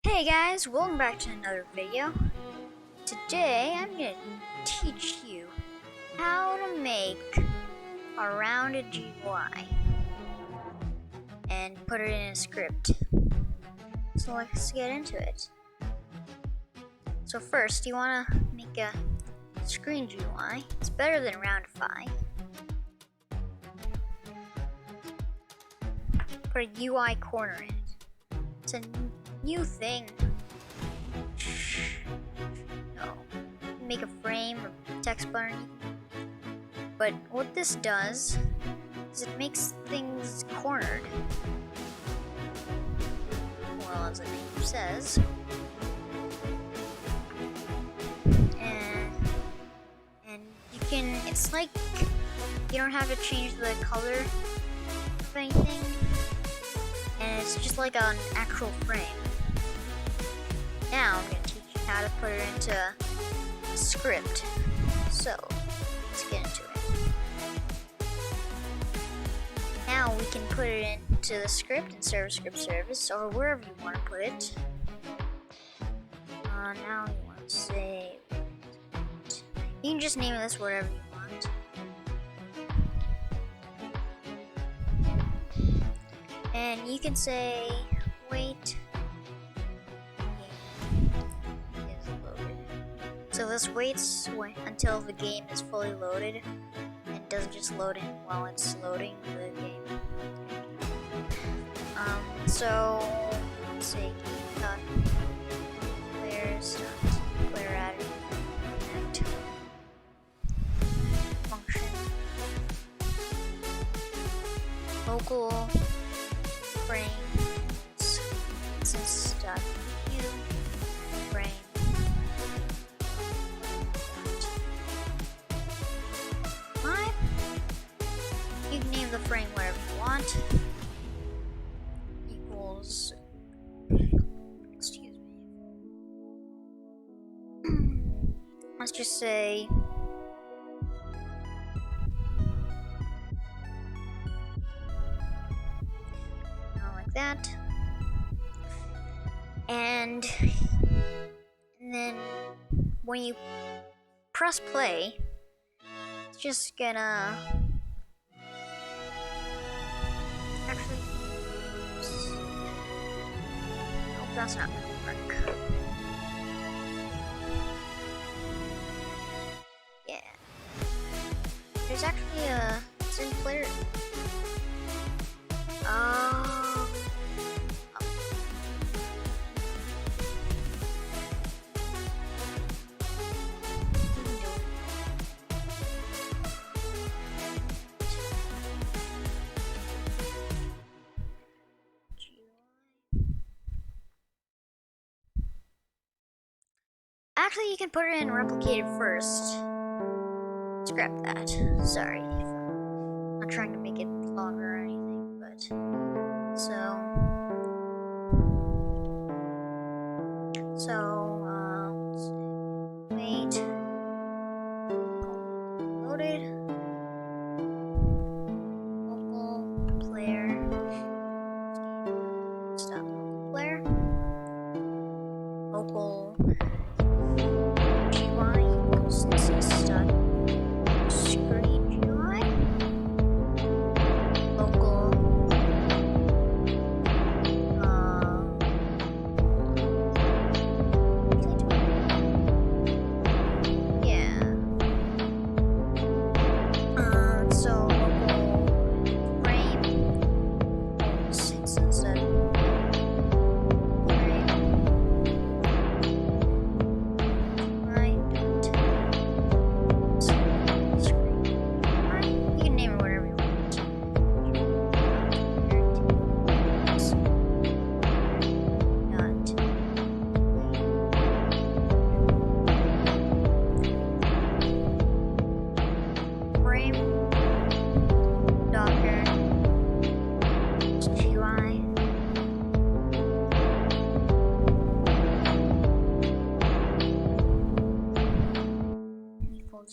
Hey guys, welcome back to another video. Today I'm going to teach you how to make a rounded GUI and put it in a script. So let's get into it. So first you want to make a screen GUI. It's better than Roundify. Put a UiCorner in it. It's a new thing. No. Make a frame or text bar. But what this does is it makes things cornered. Well, as the name says. And you can, it's like you don't have to change the color of anything. And it's just like an actual frame. Now I'm going to teach you how to put it into a script. So let's get into it. Now we can put it into the script and serve script service or wherever you want to put it. Now you want to say, you can just name this whatever you want. And you can say, wait. So this waits until the game is fully loaded. It doesn't just load in while it's loading the game. So let's say players.playerAt function local frames instance.view frame. You can name the frame whatever you want. Equals. Excuse me. Let's just say. Like that. And then when you press play, it's just gonna. Actually, nope, that's not gonna work. Yeah. There's actually a sim player. Actually, you can put it in replicated first. Scrap that. Sorry. I'm not trying to make it longer or anything, but let's see. Wait. Loaded. Local player. Stop local player. Local.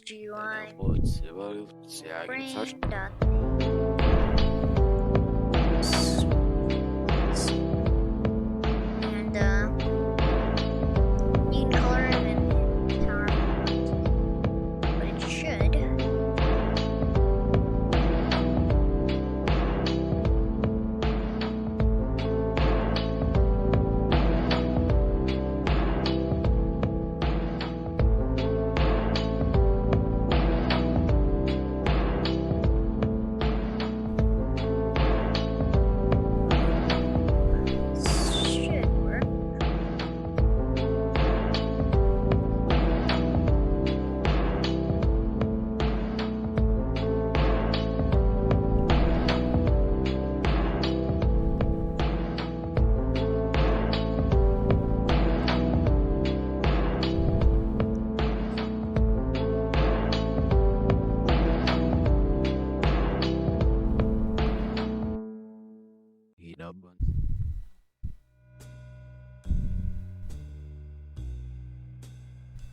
GUI frame dot and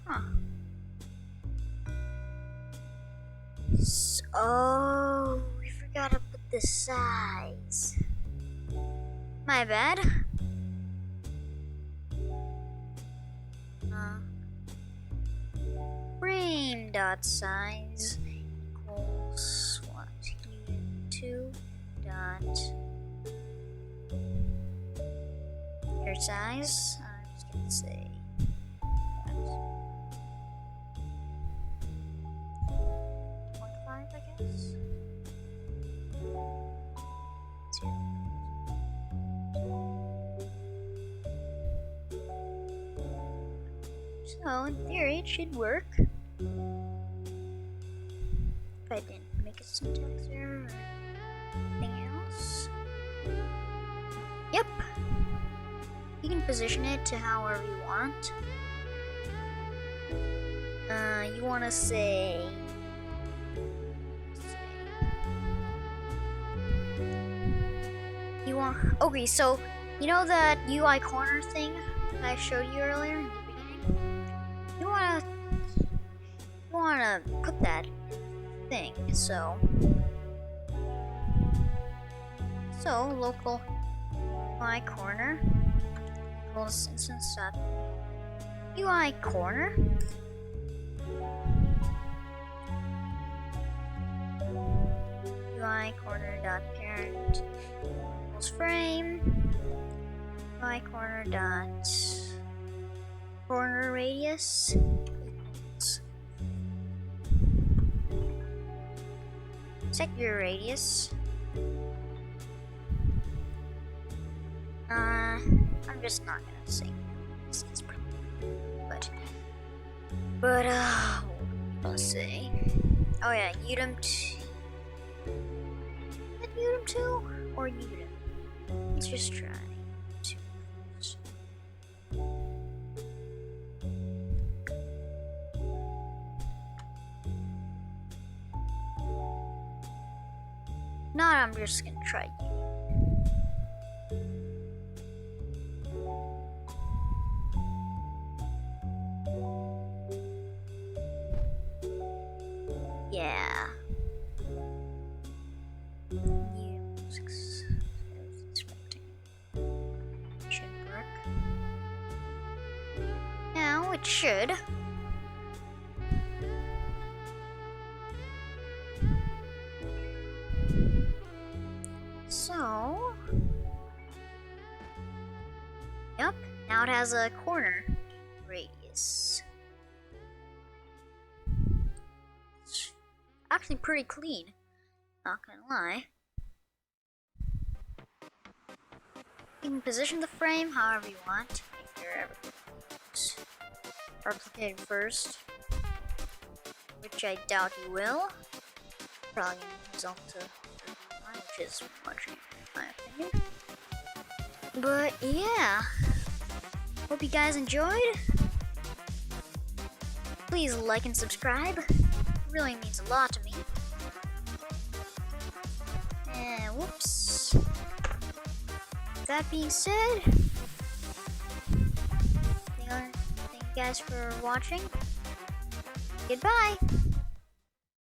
Huh. Oh, we forgot to put the size. My bad. Frame dot size equals what? U2 dot your size. I'm just gonna say 0.5, I guess. 0. So in theory, it should work. If I didn't make a syntax error or anything else. Yep. You can position it to however you want. You want to say. You want. Okay, so you know that UiCorner thing that I showed you earlier in the beginning? You wanna put that thing. So local UiCorner equals instance dot UiCorner. UiCorner dot parent equals frame. UiCorner dot corner radius equals set your radius. I'm just not gonna say this is but let's say, oh yeah, udem2 or udem. Let's just try 2 first. Now I'm just gonna try udem. Yeah. Should work. Now it should. So, yep. Now it has a corner radius. Actually pretty clean, not gonna lie. You can position the frame however you want. Make your everything's replicated first, which I doubt you will. Probably gonna result to which is much easier in my opinion. But yeah, hope you guys enjoyed. Please like and subscribe. Really means a lot to me. And whoops. That being said, thank you guys for watching. Goodbye.